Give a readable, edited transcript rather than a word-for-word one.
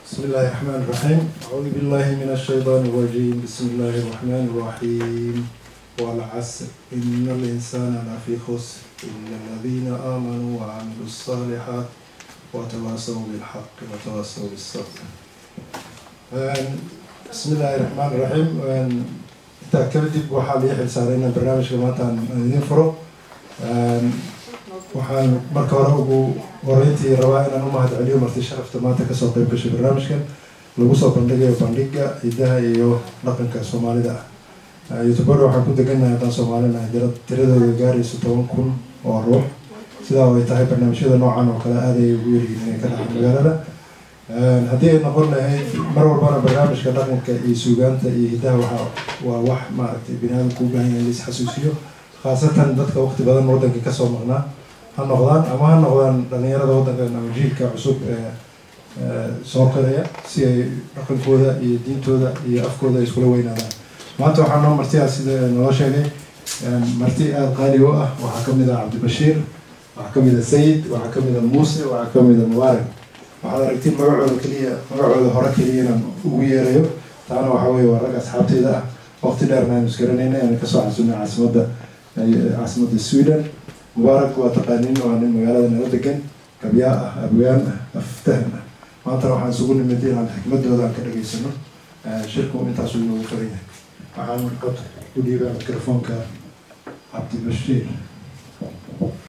بسم الله الرحمن الرحيم. أعوذ بالله من الشيطان الرجيم. بسم الله الرحمن الرحيم. والعصر إن الإنسان لفي خسر إلا الذين آمنوا وعملوا الصالحات وتواصوا بالحق وتواصوا بالصبر. بسم الله الرحمن الرحيم. كدib waxaa la xilsaareynaa barnaamijka maanta aan idin furo. waxaan marka hore ugu horeyntii rabaa inaan u mahadceliyo marti sharafta maanta kasoo qayb gashay barnaamijkan lagu soo bandhigayo bandhiga hidaha iyo dhaqanka soomaalida ah. youtuber waxaan ku deganahay haddaan soomaalinahay tiradooda gaarayso 10,000 oo ruux. sidaa ay tahay barnaamijyada noocan oo kale aad ay ugu yaryihiin inay ka dhacaan magaalada. haddii ay noqon lahayd mar walbana barnaamijka dhaqanka iyo suugaanta iyo hidaha waa wax maaragtay biniaadamku u baahan yahay in la isxasuusiyo, khaasatan dadka waqti badan waddanka kasoo maqnaa ha noqdaan ama ha noqdaan dhalinyarada waddankan ama jiilka cusub ee soo koraya, si ay dhaqankooda iyo diintooda iyo afkooda ay iskula weynaadaan. maanta waxaa noo martiyaa sida noo sheegay marti aada qaali u ah. waxaa kamid ah cabdibashiir, waxaa kamid ah sayid, waxaa kamid ah muuse, waxaa kamid ah mubaarak. waxaad aragtid magacooda hore keliya inaan ugu yeerayo, taana waxaa weeye waa rag asxaabteyda ah. waqti dheerna aynu isgaranayna aan kasoo xasuunay caasimadda Sweden. mubaarak waa taqaaniin, waa nin magaalada nala degan, gabyaa ah, abwaan ah, aftahan ah. maantana waxaan isugu nimid inaan xikmadooda aan ka dhageysano. shirku intaasuu inoogu furan yahay. waxaan u dhiibaa mikrofoonka cabdibashiir.